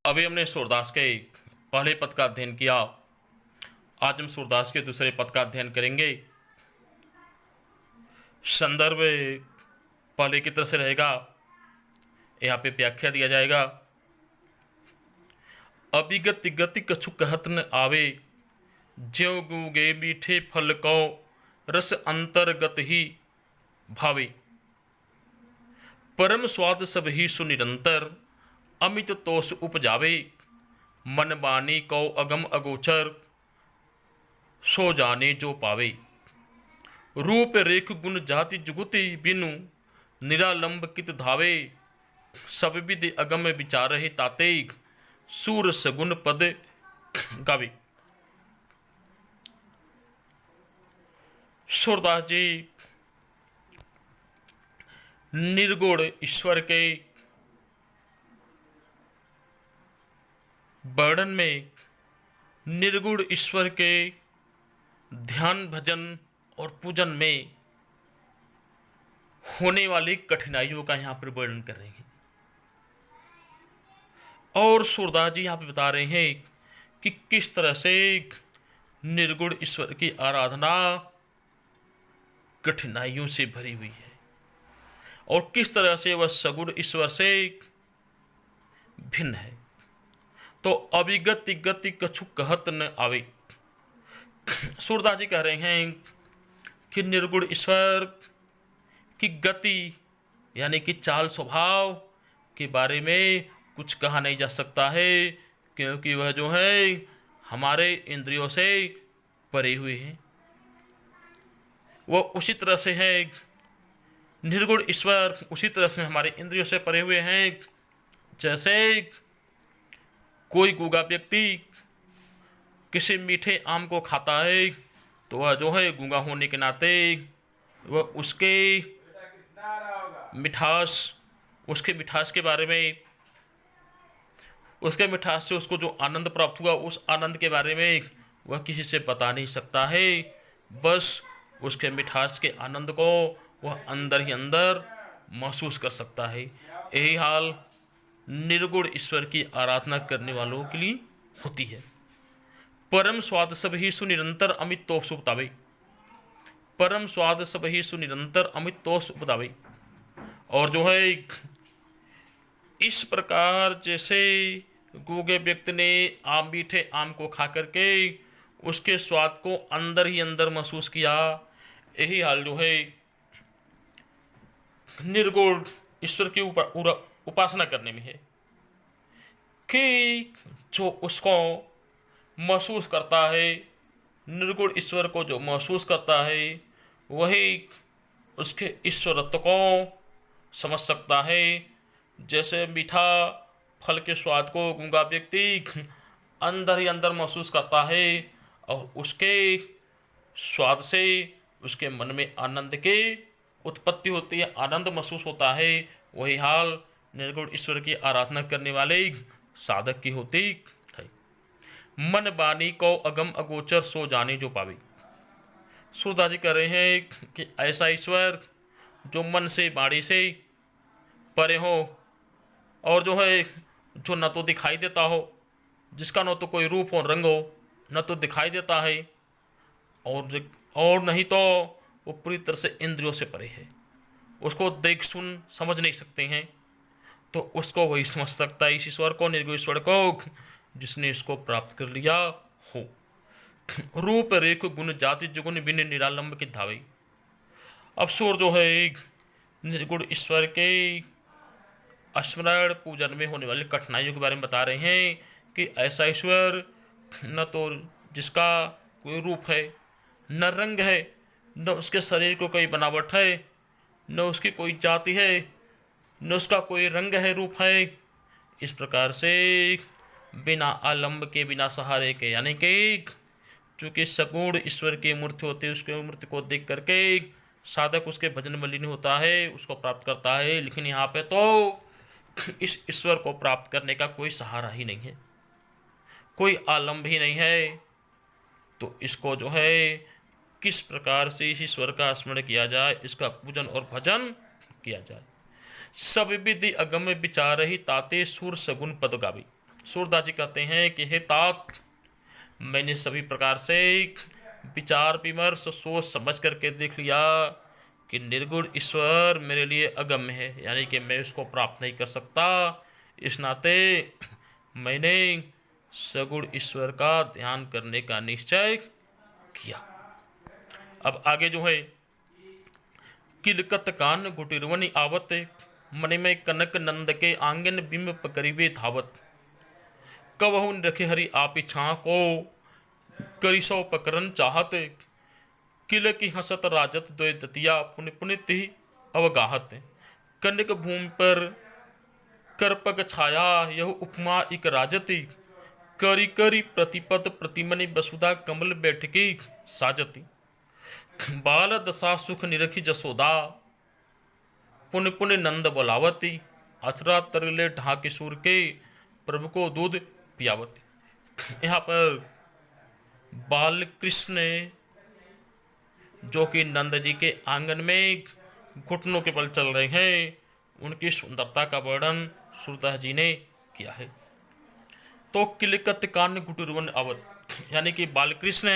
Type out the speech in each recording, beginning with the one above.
अभी हमने सूरदास के पहले पद का अध्ययन किया। आज हम सूरदास के दूसरे पद का अध्ययन करेंगे। संदर्भ पहले की तरह से रहेगा। यहाँ पे व्याख्या दिया जाएगा। अभिगति गति कछु कहत न आवे, ज्यों गूगे मीठे फल को रस अंतर्गत ही भावे। परम स्वाद सब ही सुनिरंतर, अमित तोष उपजावे। मन बानी को अगम अगोचर, सो जाने जो पावे। रूप रेख गुण जाति जुगुति बिनु, निरालंब कित धावे। सब विधि अगम विचार ही ताते, सूर सगुन पद गावे। सूरदास जी निर्गुण ईश्वर के वर्णन में, निर्गुण ईश्वर के ध्यान भजन और पूजन में होने वाली कठिनाइयों का यहाँ पर वर्णन कर रहे हैं। और सूरदास जी यहाँ पे बता रहे हैं कि किस तरह से निर्गुण ईश्वर की आराधना कठिनाइयों से भरी हुई है और किस तरह से वह सगुण ईश्वर से भिन्न है। तो अभिगति गति कछु कहत न आवे। सूरदास जी कह रहे हैं कि निर्गुण ईश्वर की गति यानी कि चाल स्वभाव के बारे में कुछ कहा नहीं जा सकता है, क्योंकि वह जो है हमारे इंद्रियों से परे हुए हैं। वह उसी तरह से है, निर्गुण ईश्वर उसी तरह से हमारे इंद्रियों से परे हुए हैं जैसे कोई गूंगा व्यक्ति किसी मीठे आम को खाता है तो वह जो है गूंगा होने के नाते वह उसके मिठास के बारे में, उसके मिठास से उसको जो आनंद प्राप्त हुआ उस आनंद के बारे में वह किसी से बता नहीं सकता है। बस उसके मिठास के आनंद को वह अंदर ही अंदर महसूस कर सकता है। यही हाल निर्गुण ईश्वर की आराधना करने वालों के लिए होती है। परम स्वाद सब ही सुनिरंतर अमित तोष उपतावे। परम स्वाद सब ही सुनिरंतर अमित तोष उपतावे। और जो है इस प्रकार जैसे गूंगे व्यक्ति ने मीठे आम को खा करके उसके स्वाद को अंदर ही अंदर महसूस किया, यही हाल जो है निर्गुण ईश्वर की उपासना करने में है कि जो उसको महसूस करता है, निर्गुण ईश्वर को जो महसूस करता है वही उसके ईश्वरत्व को समझ सकता है। जैसे मीठा फल के स्वाद को गूंगा व्यक्ति अंदर ही अंदर महसूस करता है और उसके स्वाद से उसके मन में आनंद की उत्पत्ति होती है, आनंद महसूस होता है। वही हाल निर्गुण ईश्वर की आराधना करने वाले साधक की होती है। मन बानी को अगम अगोचर, सो जाने जो पावे। सूरदास जी कह रहे हैं कि ऐसा ईश्वर जो मन से बाणी से परे हो और जो है जो न तो दिखाई देता हो, जिसका न तो कोई रूप और रंग हो, न तो दिखाई देता है और नहीं तो वो पूरी तरह से इंद्रियों से परे है, उसको देख सुन समझ नहीं सकते हैं। तो उसको वही समझ सकता है इस ईश्वर को, निर्गुण ईश्वर को, जिसने इसको प्राप्त कर लिया हो। रूप रेख गुण जाति जुगुन बिन निरालंब के धावे। अब सूर जो है निर्गुण ईश्वर के स्मरण पूजन में होने वाली कठिनाइयों के बारे में बता रहे हैं कि ऐसा ईश्वर न तो जिसका कोई रूप है, न रंग है, न उसके शरीर को कोई बनावट है, न उसकी कोई जाति है, न उसका कोई रंग है, रूप है। इस प्रकार से बिना आलंब के, बिना सहारे के, यानी कि चूँकि सगुण ईश्वर की मूर्ति होती है, उसके मूर्ति को देख करके साधक उसके भजन में लीन होता है, उसको प्राप्त करता है। लेकिन यहाँ पे तो इस ईश्वर को प्राप्त करने का कोई सहारा ही नहीं है, कोई आलंब ही नहीं है। तो इसको जो है किस प्रकार से इस ईश्वर का स्मरण किया जाए, इसका पूजन और भजन किया जाए। सब विधि अगम विचार ही ताते सुर सगुन पद गावी। सूरदास जी कहते हैं कि हे तात, मैंने सभी प्रकार से विचार विमर्श सोच समझ करके देख लिया कि निर्गुण ईश्वर मेरे लिए अगम्य है, यानी कि मैं उसको प्राप्त नहीं कर सकता। इस नाते मैंने सगुण ईश्वर का ध्यान करने का निश्चय किया। अब आगे जो है, किलकत कान गुटिरवनि आवत, मन में कनक नंद के आंगन बिंब करीबे धावत, कबहु रखे हरि आप छा को करिसो पकरन चाहत, किल की हंसत राजत द्वय दतिया पुण्य पुनित ही अवगाहत, कनक भूमि पर करपग छाया यह उपमा इक राजती, करी करी प्रतिपद प्रतिमनि वसुधा कमल बैठकी साजती, बाल दशा सुख निरखी जसोदा पुण्य पुण्य नंद बोलावती, अचरा तरले ढाके सूर के प्रभु को दूध पियावती। यहाँ पर बाल कृष्ण जो कि नंद जी के आंगन में घुटनों के बल चल रहे हैं, उनकी सुंदरता का वर्णन सूरदास जी ने किया है। तो किलकत कान गुटुरवन अवध, यानी कि बालकृष्ण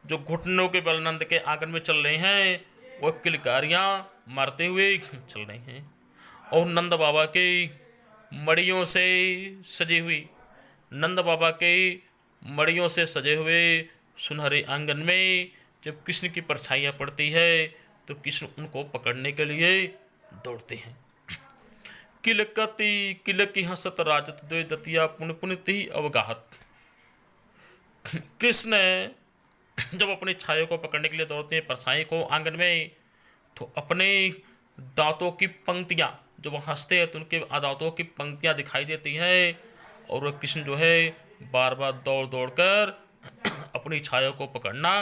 जो घुटनों के बल नंद के आंगन में चल रहे हैं, वह किलकारियां मारते हुए चल रहे हैं। और नंद बाबा के मड़ियों से सजी हुई, नंद बाबा के मड़ियों से सजे हुए सुनहरे आंगन में जब कृष्ण की परछाइयाँ पड़ती है तो कृष्ण उनको पकड़ने के लिए दौड़ते हैं। किलकती किलकी हंसत राजत द्वय दतिया पुण्य पुनिति अवगाहत। कृष्ण जब अपनी छाया को पकड़ने के लिए दौड़ते हैं परछाई को आंगन में, तो अपने दांतों की पंक्तियां, जब वह हंसते हैं तो उनके दांतों की पंक्तियां दिखाई देती हैं, और वह कृष्ण जो है बार बार दौड़ दौड़ कर अपनी छाया को पकड़ना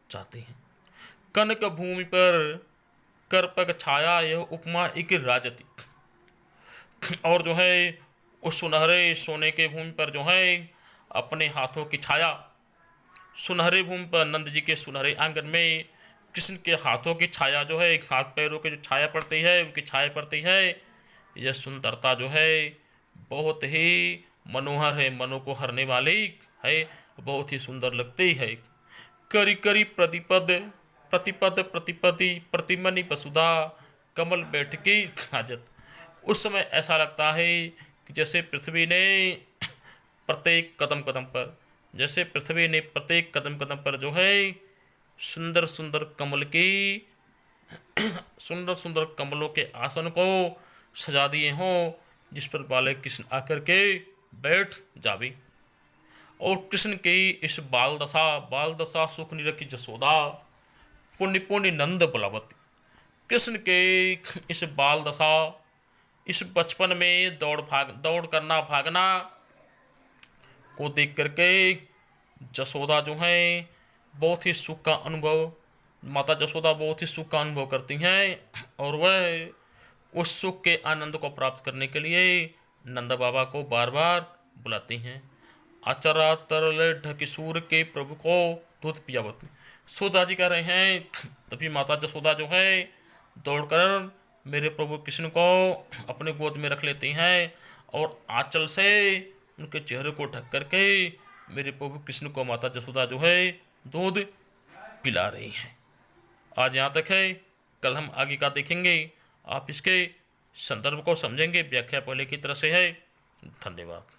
चाहते हैं। कनक भूमि पर करपग छाया यह उपमा एक राजती, और जो है उस सुनहरे सोने के भूमि पर जो है अपने हाथों की छाया, सुनहरे भूमि पर नंद जी के सुनहरे आंगन में कृष्ण के हाथों की छाया जो है, हाथ पैरों की जो छाया पड़ती है, उनकी छाया पड़ती है, यह सुंदरता जो है बहुत ही मनोहर है, मनो को हरने वाली है, बहुत ही सुंदर लगती है। करी करी प्रतिपद प्रतिपद प्रतिपति प्रतिमनि वसुधा कमल बैठकी हाजत। उस समय ऐसा लगता है कि जैसे पृथ्वी ने प्रत्येक कदम कदम पर, जैसे पृथ्वी ने प्रत्येक कदम कदम पर जो है सुंदर सुंदर कमल की सुंदर सुंदर कमलों के आसन को सजा दिए हों, जिस पर बालक कृष्ण आकर के बैठ जावे। और कृष्ण की इस बाल दशा सुख निरखी जसोदा पुण्य पुण्य नंद बलवती। कृष्ण के इस बाल दशा, इस बचपन में दौड़ करना भागना को देख करके जसोदा जो है बहुत ही सुख का अनुभव, माता जसोदा बहुत ही सुख का अनुभव करती हैं, और वह उस सुख के आनंद को प्राप्त करने के लिए नंद बाबा को बार बार बुलाती हैं। आचरा तरल ढकिसूर के प्रभु को दूध पियावती। सूरदास जी कह रहे हैं, तभी माता जसोदा जो है दौड़कर मेरे प्रभु कृष्ण को अपने गोद में रख लेती हैं, और आंचल से उनके चेहरे को ढक करके मेरे प्रभु कृष्ण को माता जसोदा जो है दूध पिला रही हैं। आज यहाँ तक है, कल हम आगे का देखेंगे। आप इसके संदर्भ को समझेंगे, व्याख्या पहले की तरह से है। धन्यवाद।